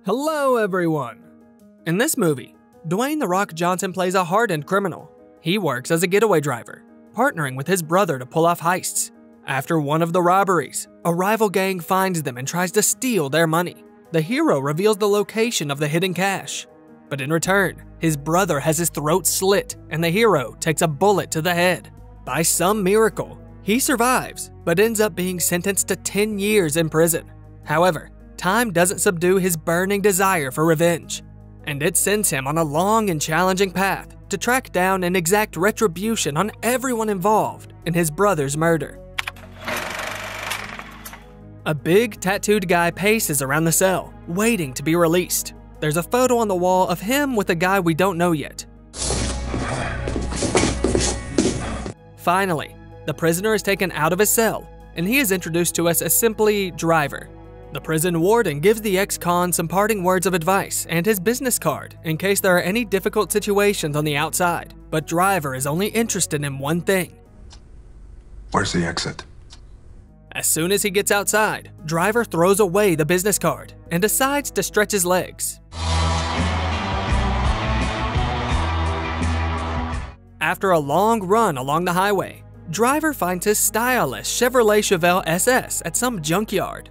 Hello everyone! In this movie, Dwayne "The Rock" Johnson plays a hardened criminal. He works as a getaway driver, partnering with his brother to pull off heists. After one of the robberies, a rival gang finds them and tries to steal their money. The hero reveals the location of the hidden cash. But in return, his brother has his throat slit and the hero takes a bullet to the head. By some miracle, he survives, but ends up being sentenced to 10 years in prison. However, time doesn't subdue his burning desire for revenge, and it sends him on a long and challenging path to track down and exact retribution on everyone involved in his brother's murder. A big tattooed guy paces around the cell, waiting to be released. There's a photo on the wall of him with a guy we don't know yet. Finally, the prisoner is taken out of his cell, and he is introduced to us as simply Driver. The prison warden gives the ex-con some parting words of advice and his business card in case there are any difficult situations on the outside, but Driver is only interested in one thing. Where's the exit? As soon as he gets outside, Driver throws away the business card and decides to stretch his legs. After a long run along the highway, Driver finds his stylish Chevrolet Chevelle SS at some junkyard.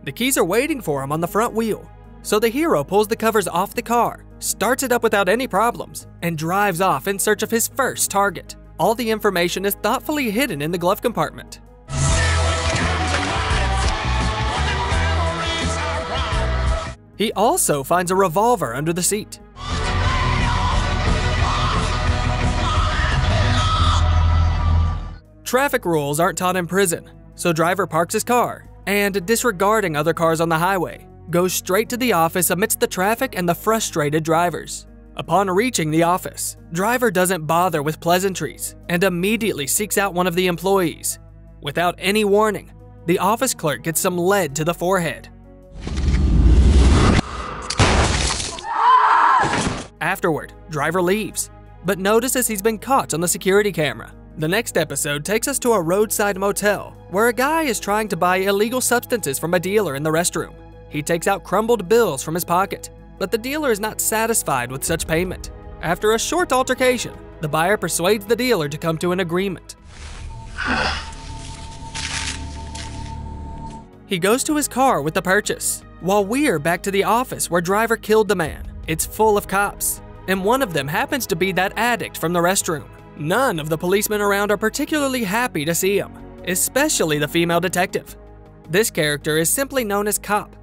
The keys are waiting for him on the front wheel, so the hero pulls the covers off the car, starts it up without any problems, and drives off in search of his first target. All the information is thoughtfully hidden in the glove compartment. He also finds a revolver under the seat. Traffic rules aren't taught in prison, so Driver parks his car and, disregarding other cars on the highway, goes straight to the office amidst the traffic and the frustrated drivers. Upon reaching the office, Driver doesn't bother with pleasantries and immediately seeks out one of the employees. Without any warning, the office clerk gets some lead to the forehead. Afterward, Driver leaves, but notices he's been caught on the security camera. The next episode takes us to a roadside motel where a guy is trying to buy illegal substances from a dealer in the restroom. He takes out crumbled bills from his pocket, but the dealer is not satisfied with such payment. After a short altercation, the buyer persuades the dealer to come to an agreement. He goes to his car with the purchase, while we're back to the office where Driver killed the man. It's full of cops, and one of them happens to be that addict from the restroom. None of the policemen around are particularly happy to see him, especially the female detective. This character is simply known as Cop.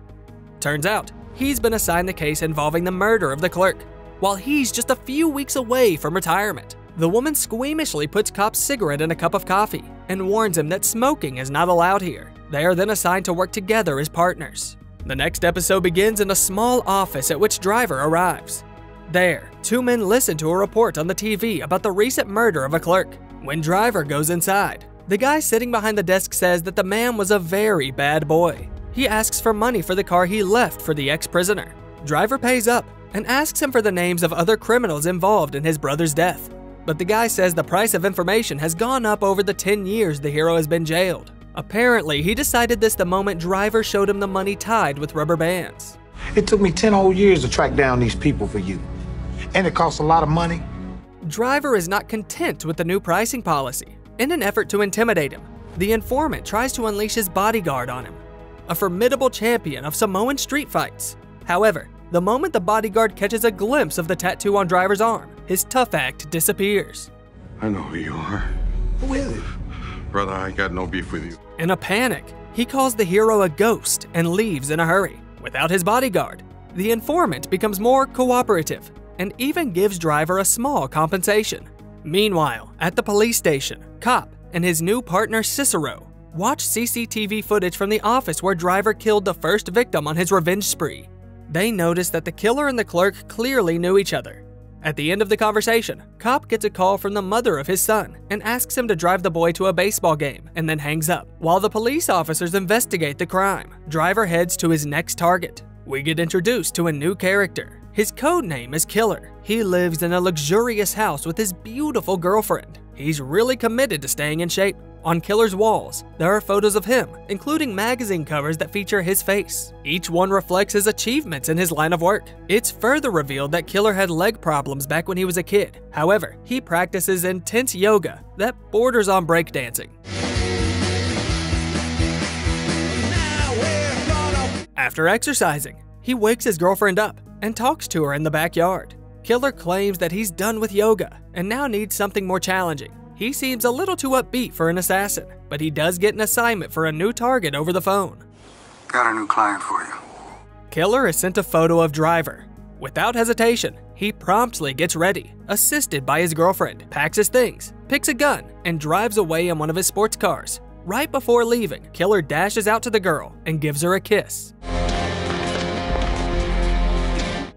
Turns out, he's been assigned the case involving the murder of the clerk, while he's just a few weeks away from retirement. The woman squeamishly puts Cop's cigarette in a cup of coffee and warns him that smoking is not allowed here. They are then assigned to work together as partners. The next episode begins in a small office at which Driver arrives. There, two men listen to a report on the TV about the recent murder of a clerk. When Driver goes inside, the guy sitting behind the desk says that the man was a very bad boy. He asks for money for the car he left for the ex-prisoner. Driver pays up and asks him for the names of other criminals involved in his brother's death. But the guy says the price of information has gone up over the 10 years the hero has been jailed. Apparently, he decided this the moment Driver showed him the money tied with rubber bands. It took me 10 whole years to track down these people for you. And it costs a lot of money. Driver is not content with the new pricing policy. In an effort to intimidate him, the informant tries to unleash his bodyguard on him, a formidable champion of Samoan street fights. However, the moment the bodyguard catches a glimpse of the tattoo on Driver's arm, his tough act disappears. I know who you are. Who is it? Brother, I got no beef with you. In a panic, he calls the hero a ghost and leaves in a hurry. Without his bodyguard, the informant becomes more cooperative and even gives Driver a small compensation. Meanwhile, at the police station, Cop and his new partner Cicero watch CCTV footage from the office where Driver killed the first victim on his revenge spree. They notice that the killer and the clerk clearly knew each other. At the end of the conversation, Cop gets a call from the mother of his son and asks him to drive the boy to a baseball game and then hangs up. While the police officers investigate the crime, Driver heads to his next target. We get introduced to a new character. His code name is Killer. He lives in a luxurious house with his beautiful girlfriend. He's really committed to staying in shape. On Killer's walls, there are photos of him, including magazine covers that feature his face. Each one reflects his achievements in his line of work. It's further revealed that Killer had leg problems back when he was a kid. However, he practices intense yoga that borders on breakdancing. After exercising, he wakes his girlfriend up and talks to her in the backyard. Killer claims that he's done with yoga and now needs something more challenging. He seems a little too upbeat for an assassin, but he does get an assignment for a new target over the phone. Got a new client for you. Killer is sent a photo of Driver. Without hesitation, he promptly gets ready, assisted by his girlfriend, packs his things, picks a gun, and drives away in one of his sports cars. Right before leaving, Killer dashes out to the girl and gives her a kiss.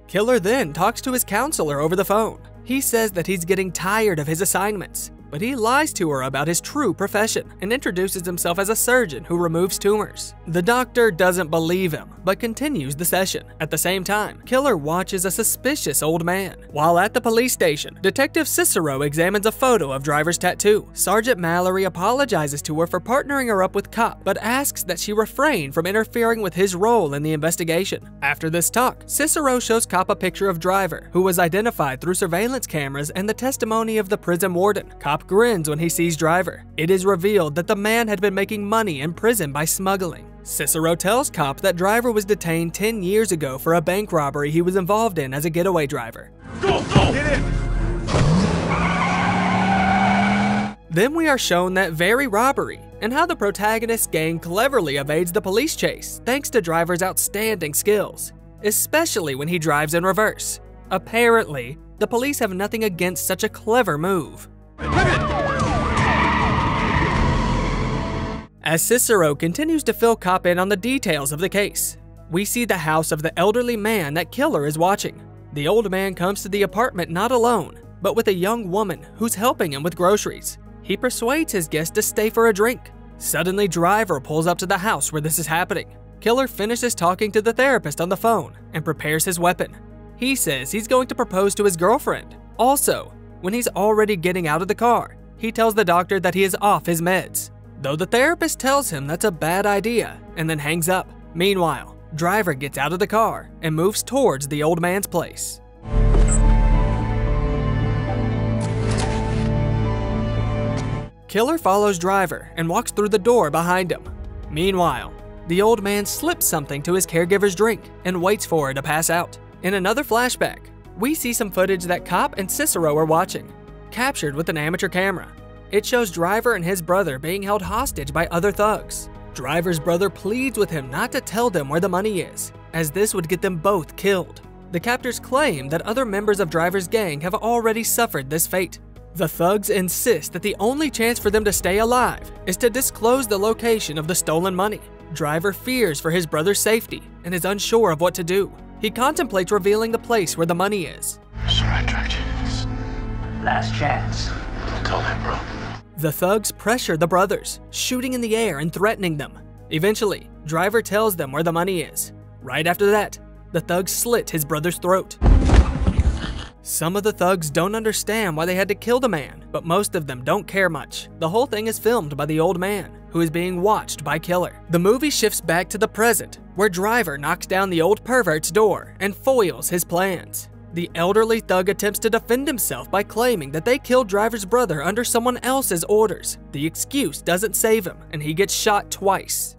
Killer then talks to his counselor over the phone. He says that he's getting tired of his assignments, but he lies to her about his true profession and introduces himself as a surgeon who removes tumors. The doctor doesn't believe him, but continues the session. At the same time, Killer watches a suspicious old man. While at the police station, Detective Cicero examines a photo of Driver's tattoo. Sergeant Mallory apologizes to her for partnering her up with Cop, but asks that she refrain from interfering with his role in the investigation. After this talk, Cicero shows Cop a picture of Driver, who was identified through surveillance cameras and the testimony of the prison warden. Cop grins when he sees Driver. It is revealed that the man had been making money in prison by smuggling. Cicero tells Cop that Driver was detained 10 years ago for a bank robbery he was involved in as a getaway driver. Go! Get in! Then we are shown that very robbery and how the protagonist's gang cleverly evades the police chase thanks to Driver's outstanding skills, especially when he drives in reverse. Apparently, the police have nothing against such a clever move. As Cicero continues to fill Cop in on the details of the case, we see the house of the elderly man that Killer is watching. The old man comes to the apartment not alone, but with a young woman who's helping him with groceries. He persuades his guest to stay for a drink. Suddenly, Driver pulls up to the house where this is happening. Killer finishes talking to the therapist on the phone and prepares his weapon. He says he's going to propose to his girlfriend. Also, when he's already getting out of the car, he tells the doctor that he is off his meds, though the therapist tells him that's a bad idea and then hangs up. Meanwhile, Driver gets out of the car and moves towards the old man's place. Killer follows Driver and walks through the door behind him. Meanwhile, the old man slips something to his caregiver's drink and waits for her to pass out. In another flashback, we see some footage that Cop and Cicero are watching, captured with an amateur camera. It shows Driver and his brother being held hostage by other thugs. Driver's brother pleads with him not to tell them where the money is, as this would get them both killed. The captors claim that other members of Driver's gang have already suffered this fate. The thugs insist that the only chance for them to stay alive is to disclose the location of the stolen money. Driver fears for his brother's safety and is unsure of what to do. He contemplates revealing the place where the money is. Sure, I tracked you. Last chance. Tell him, bro. The thugs pressure the brothers, shooting in the air and threatening them. Eventually, Driver tells them where the money is. Right after that, the thugs slit his brother's throat. Some of the thugs don't understand why they had to kill the man, but most of them don't care much. The whole thing is filmed by the old man, who is being watched by Killer. The movie shifts back to the present, where Driver knocks down the old pervert's door and foils his plans. The elderly thug attempts to defend himself by claiming that they killed Driver's brother under someone else's orders. The excuse doesn't save him, and he gets shot twice.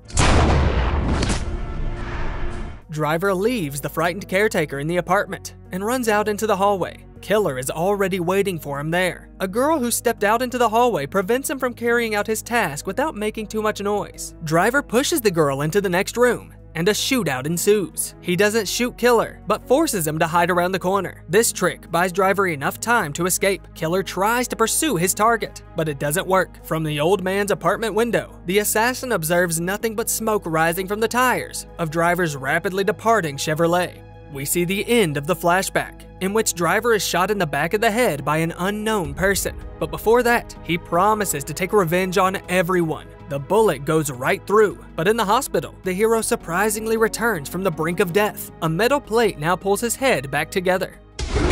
Driver leaves the frightened caretaker in the apartment and runs out into the hallway. Killer is already waiting for him there. A girl who stepped out into the hallway prevents him from carrying out his task without making too much noise. Driver pushes the girl into the next room, and a shootout ensues. He doesn't shoot Killer, but forces him to hide around the corner. This trick buys Driver enough time to escape. Killer tries to pursue his target, but it doesn't work. From the old man's apartment window, the assassin observes nothing but smoke rising from the tires of Driver's rapidly departing Chevrolet. We see the end of the flashback, in which Driver is shot in the back of the head by an unknown person. But before that, he promises to take revenge on everyone. The bullet goes right through, but in the hospital, the hero surprisingly returns from the brink of death. A metal plate now pulls his head back together. Can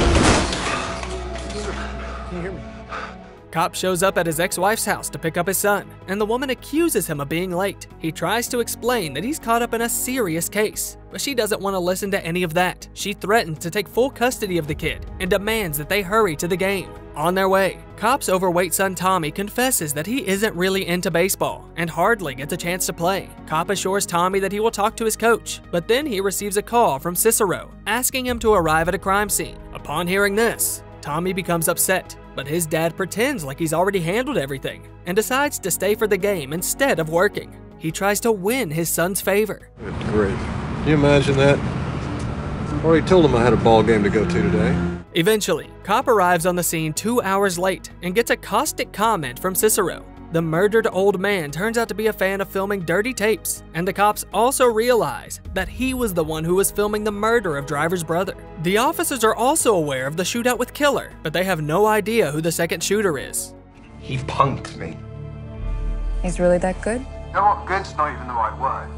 you hear me? Cop shows up at his ex-wife's house to pick up his son, and the woman accuses him of being late. He tries to explain that he's caught up in a serious case, but she doesn't want to listen to any of that. She threatens to take full custody of the kid and demands that they hurry to the game. On their way, Cop's overweight son Tommy confesses that he isn't really into baseball and hardly gets a chance to play. Cop assures Tommy that he will talk to his coach, but then he receives a call from Cicero asking him to arrive at a crime scene. Upon hearing this, Tommy becomes upset, but his dad pretends like he's already handled everything and decides to stay for the game instead of working. He tries to win his son's favor. Great. Can you imagine that? I already told him I had a ball game to go to today. Eventually, Cop arrives on the scene 2 hours late and gets a caustic comment from Cicero. The murdered old man turns out to be a fan of filming dirty tapes, and the cops also realize that he was the one who was filming the murder of Driver's brother. The officers are also aware of the shootout with Killer, but they have no idea who the second shooter is. He punked me. He's really that good? You know what? Good's not even the right word.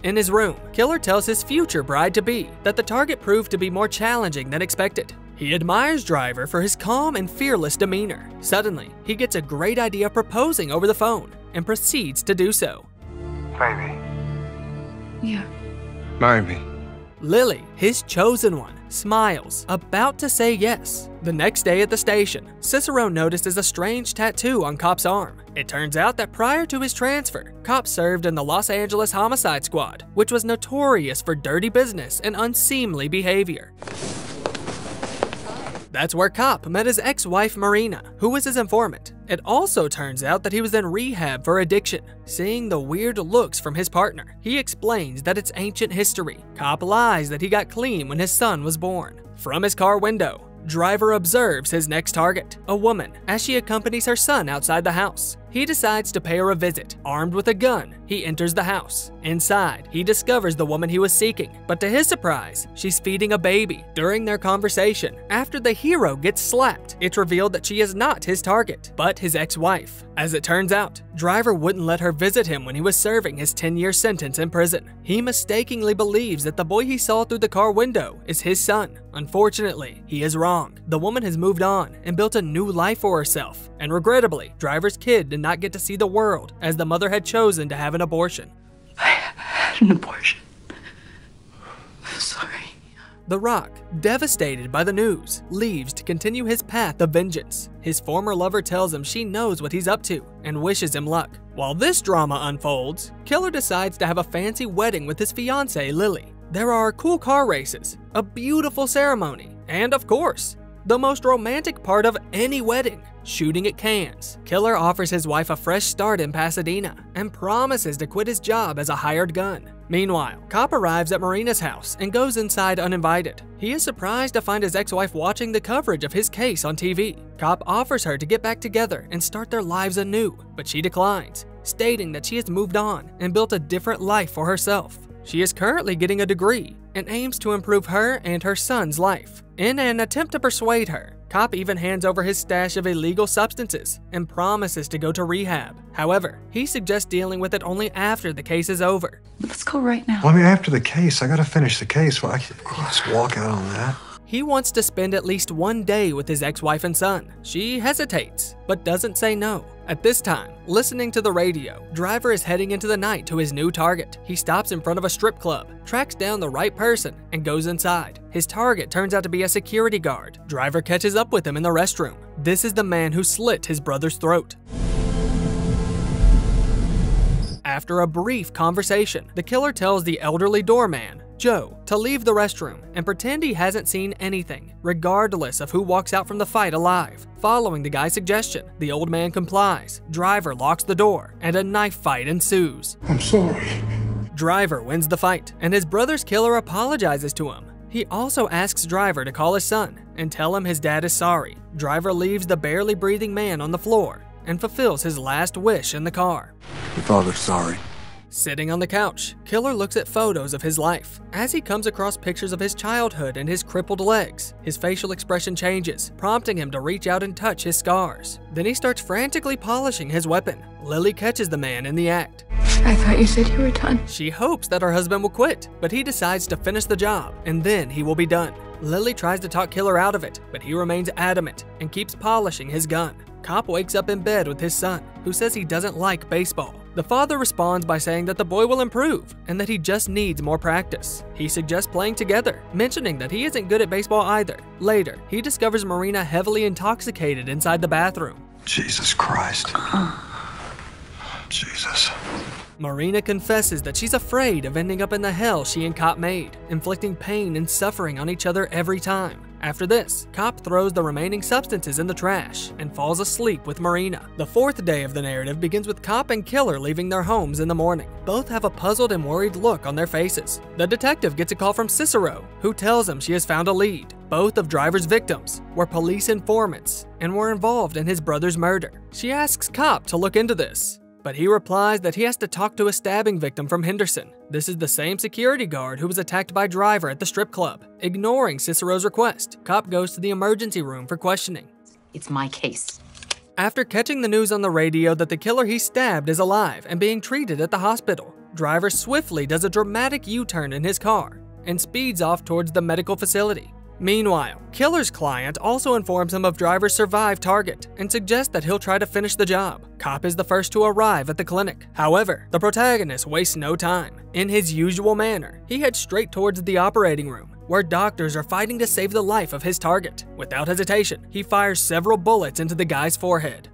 In his room, Killer tells his future bride-to-be that the target proved to be more challenging than expected. He admires Driver for his calm and fearless demeanor. Suddenly, he gets a great idea proposing over the phone and proceeds to do so. Baby. Yeah. Marry me. Lily, his chosen one, smiles, about to say yes. The next day at the station, Cicero notices a strange tattoo on Cop's arm. It turns out that prior to his transfer, Cop served in the Los Angeles Homicide Squad, which was notorious for dirty business and unseemly behavior. That's where Cop met his ex-wife Marina, who was his informant. It also turns out that he was in rehab for addiction. Seeing the weird looks from his partner, he explains that it's ancient history. Cop lies that he got clean when his son was born. From his car window, Driver observes his next target, a woman, as she accompanies her son outside the house. He decides to pay her a visit. Armed with a gun, he enters the house. Inside, he discovers the woman he was seeking, but to his surprise, she's feeding a baby. During their conversation, after the hero gets slapped, it's revealed that she is not his target, but his ex-wife. As it turns out, Driver wouldn't let her visit him when he was serving his 10-year sentence in prison. He mistakenly believes that the boy he saw through the car window is his son. Unfortunately, he is wrong. The woman has moved on and built a new life for herself, and regrettably, Driver's kid did not get to see the world as the mother had chosen to have an abortion. I had an abortion. Sorry. The Rock, devastated by the news, leaves to continue his path of vengeance. His former lover tells him she knows what he's up to and wishes him luck. While this drama unfolds, Killer decides to have a fancy wedding with his fiancée, Lily. There are cool car races, a beautiful ceremony, and of course, the most romantic part of any wedding, shooting at cans. Killer offers his wife a fresh start in Pasadena and promises to quit his job as a hired gun. Meanwhile, Cop arrives at Marina's house and goes inside uninvited. He is surprised to find his ex-wife watching the coverage of his case on TV. Cop offers her to get back together and start their lives anew, but she declines, stating that she has moved on and built a different life for herself. She is currently getting a degree and aims to improve her and her son's life. In an attempt to persuade her, Cop even hands over his stash of illegal substances and promises to go to rehab. However, he suggests dealing with it only after the case is over. Let's go right now. Well, I mean, after the case, I gotta finish the case. Well, I can't just walk out on that. He wants to spend at least one day with his ex-wife and son. She hesitates, but doesn't say no. At this time, listening to the radio, Driver is heading into the night to his new target. He stops in front of a strip club, tracks down the right person, and goes inside. His target turns out to be a security guard. Driver catches up with him in the restroom. This is the man who slit his brother's throat. After a brief conversation, the killer tells the elderly doorman, Joe, to leave the restroom and pretend he hasn't seen anything, regardless of who walks out from the fight alive. Following the guy's suggestion, the old man complies. Driver locks the door, and a knife fight ensues. I'm sorry. Driver wins the fight, and his brother's killer apologizes to him. He also asks Driver to call his son and tell him his dad is sorry. Driver leaves the barely breathing man on the floor and fulfills his last wish in the car. Your father's sorry. Sitting on the couch, Killer looks at photos of his life. As he comes across pictures of his childhood and his crippled legs, his facial expression changes, prompting him to reach out and touch his scars. Then he starts frantically polishing his weapon. Lily catches the man in the act. I thought you said you were done. She hopes that her husband will quit, but he decides to finish the job, and then he will be done. Lily tries to talk Killer out of it, but he remains adamant and keeps polishing his gun. Cop wakes up in bed with his son, who says he doesn't like baseball. The father responds by saying that the boy will improve and that he just needs more practice. He suggests playing together, mentioning that he isn't good at baseball either. Later, he discovers Marina heavily intoxicated inside the bathroom. Jesus Christ. Jesus. Marina confesses that she's afraid of ending up in the hell she and Cop made, inflicting pain and suffering on each other every time. After this, Cop throws the remaining substances in the trash and falls asleep with Marina. The fourth day of the narrative begins with Cop and Killer leaving their homes in the morning. Both have a puzzled and worried look on their faces. The detective gets a call from Cicero, who tells him she has found a lead. Both of Driver's victims were police informants and were involved in his brother's murder. She asks Cop to look into this, but he replies that he has to talk to a stabbing victim from Henderson. This is the same security guard who was attacked by Driver at the strip club. Ignoring Cicero's request, Cop goes to the emergency room for questioning. It's my case. After catching the news on the radio that the killer he stabbed is alive and being treated at the hospital, Driver swiftly does a dramatic U-turn in his car and speeds off towards the medical facility. Meanwhile, Killer's client also informs him of Driver's survived target and suggests that he'll try to finish the job. Cop is the first to arrive at the clinic. However, the protagonist wastes no time. In his usual manner, he heads straight towards the operating room, where doctors are fighting to save the life of his target. Without hesitation, he fires several bullets into the guy's forehead.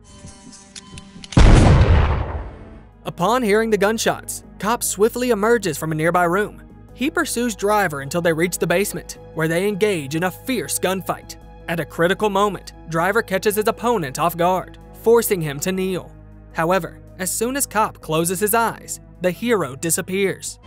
Upon hearing the gunshots, Cop swiftly emerges from a nearby room. He pursues Driver until they reach the basement, where they engage in a fierce gunfight. At a critical moment, Driver catches his opponent off guard, forcing him to kneel. However, as soon as Cop closes his eyes, the hero disappears.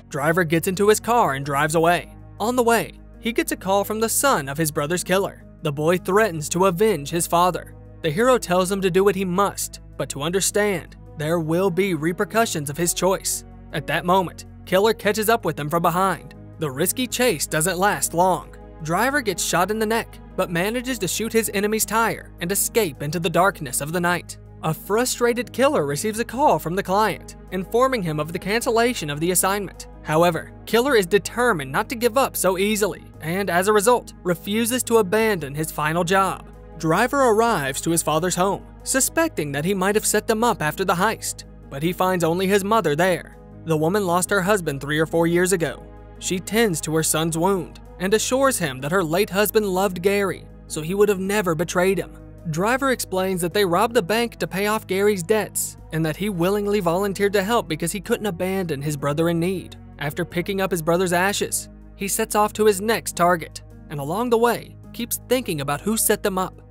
Driver gets into his car and drives away. On the way, he gets a call from the son of his brother's killer. The boy threatens to avenge his father. The hero tells him to do what he must, but to understand, there will be repercussions of his choice. At that moment, Killer catches up with him from behind. The risky chase doesn't last long. Driver gets shot in the neck, but manages to shoot his enemy's tire and escape into the darkness of the night. A frustrated Killer receives a call from the client, informing him of the cancellation of the assignment. However, Killer is determined not to give up so easily, and as a result, refuses to abandon his final job. Driver arrives to his father's home, suspecting that he might have set them up after the heist, but he finds only his mother there. The woman lost her husband 3 or 4 years ago. She tends to her son's wound and assures him that her late husband loved Gary, so he would have never betrayed him. Driver explains that they robbed the bank to pay off Gary's debts and that he willingly volunteered to help because he couldn't abandon his brother in need. After picking up his brother's ashes, he sets off to his next target, and along the way, keeps thinking about who set them up.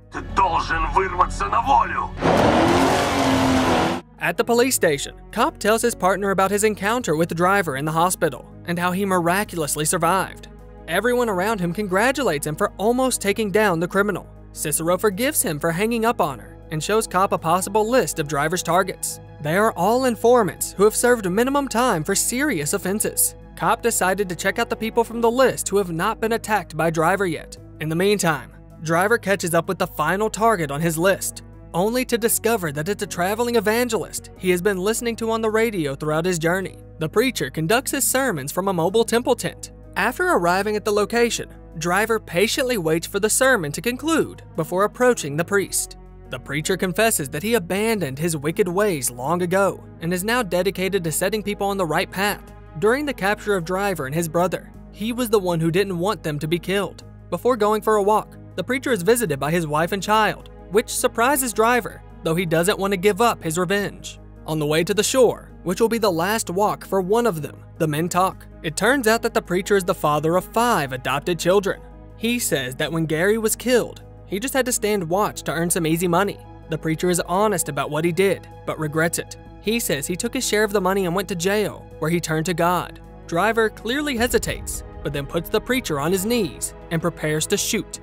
At the police station, Cop tells his partner about his encounter with the Driver in the hospital and how he miraculously survived. Everyone around him congratulates him for almost taking down the criminal. Cicero forgives him for hanging up on her and shows Cop a possible list of Driver's targets. They are all informants who have served minimum time for serious offenses. Cop decided to check out the people from the list who have not been attacked by Driver yet. In the meantime, Driver catches up with the final target on his list, only to discover that it's a traveling evangelist he has been listening to on the radio throughout his journey. The preacher conducts his sermons from a mobile temple tent. After arriving at the location, Driver patiently waits for the sermon to conclude before approaching the priest. The preacher confesses that he abandoned his wicked ways long ago and is now dedicated to setting people on the right path. During the capture of Driver and his brother, he was the one who didn't want them to be killed. Before going for a walk, the preacher is visited by his wife and child, which surprises Driver, though he doesn't want to give up his revenge. On the way to the shore, which will be the last walk for one of them, the men talk. It turns out that the preacher is the father of 5 adopted children. He says that when Gary was killed, he just had to stand watch to earn some easy money. The preacher is honest about what he did, but regrets it. He says he took his share of the money and went to jail, where he turned to God. Driver clearly hesitates, but then puts the preacher on his knees and prepares to shoot.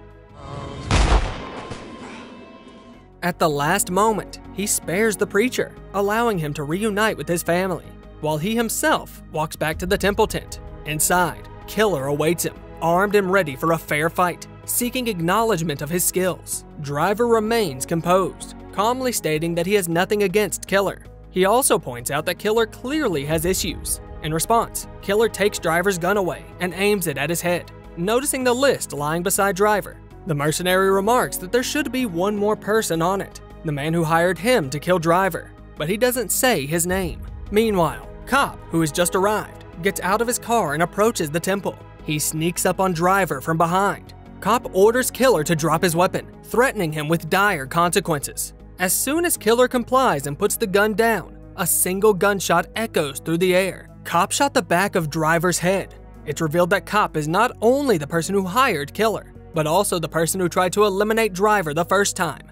At the last moment, he spares the preacher, allowing him to reunite with his family, while he himself walks back to the temple tent. Inside, Killer awaits him, armed and ready for a fair fight, seeking acknowledgement of his skills. Driver remains composed, calmly stating that he has nothing against Killer. He also points out that Killer clearly has issues. In response, Killer takes Driver's gun away and aims it at his head. Noticing the list lying beside Driver, The mercenary remarks that there should be one more person on it, the man who hired him to kill Driver, but he doesn't say his name. Meanwhile, Cop, who has just arrived, gets out of his car and approaches the temple. He sneaks up on Driver from behind. Cop orders Killer to drop his weapon, threatening him with dire consequences. As soon as Killer complies and puts the gun down, a single gunshot echoes through the air. Cop shot the back of Driver's head. It's revealed that Cop is not only the person who hired Killer, but also the person who tried to eliminate Driver the first time.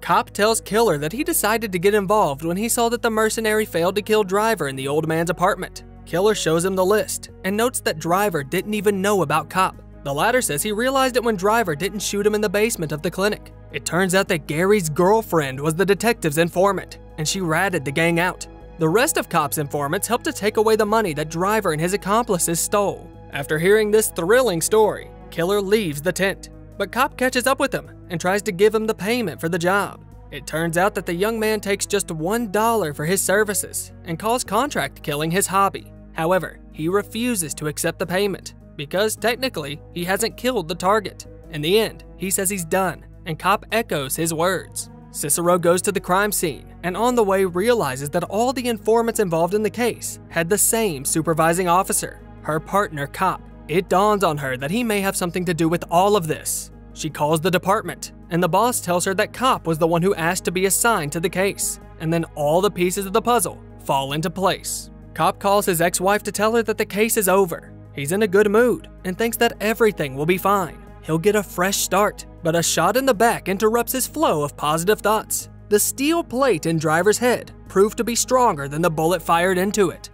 Cop tells Killer that he decided to get involved when he saw that the mercenary failed to kill Driver in the old man's apartment. Killer shows him the list and notes that Driver didn't even know about Cop. The latter says he realized it when Driver didn't shoot him in the basement of the clinic. It turns out that Gary's girlfriend was the detective's informant, and she ratted the gang out. The rest of Cop's informants helped to take away the money that Driver and his accomplices stole. After hearing this thrilling story, Killer leaves the tent, but Cop catches up with him and tries to give him the payment for the job. It turns out that the young man takes just $1 for his services and calls contract killing his hobby. However, he refuses to accept the payment because technically he hasn't killed the target. In the end, he says he's done, and Cop echoes his words. Cicero goes to the crime scene and on the way realizes that all the informants involved in the case had the same supervising officer, her partner Cop. It dawns on her that he may have something to do with all of this. She calls the department, and the boss tells her that Cop was the one who asked to be assigned to the case, and then all the pieces of the puzzle fall into place. Cop calls his ex-wife to tell her that the case is over. He's in a good mood and thinks that everything will be fine. He'll get a fresh start, but a shot in the back interrupts his flow of positive thoughts. The steel plate in Driver's head proved to be stronger than the bullet fired into it.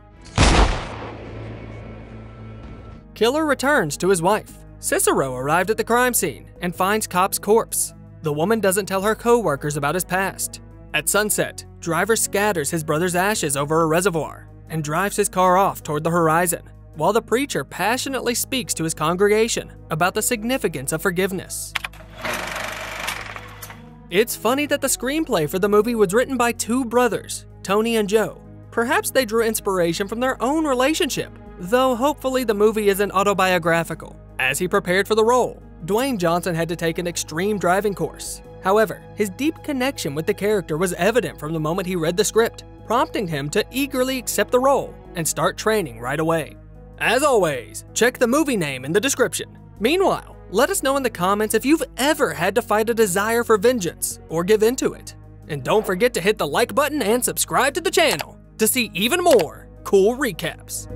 Killer returns to his wife. Cicero arrived at the crime scene and finds Cop's corpse. The woman doesn't tell her co-workers about his past. At sunset, Driver scatters his brother's ashes over a reservoir and drives his car off toward the horizon, while the preacher passionately speaks to his congregation about the significance of forgiveness. It's funny that the screenplay for the movie was written by two brothers, Tony and Joe. Perhaps they drew inspiration from their own relationship, though hopefully the movie isn't autobiographical. As he prepared for the role, Dwayne Johnson had to take an extreme driving course. However, his deep connection with the character was evident from the moment he read the script, prompting him to eagerly accept the role and start training right away. As always, check the movie name in the description. Meanwhile, let us know in the comments if you've ever had to fight a desire for vengeance or give into it. And don't forget to hit the like button and subscribe to the channel to see even more cool recaps.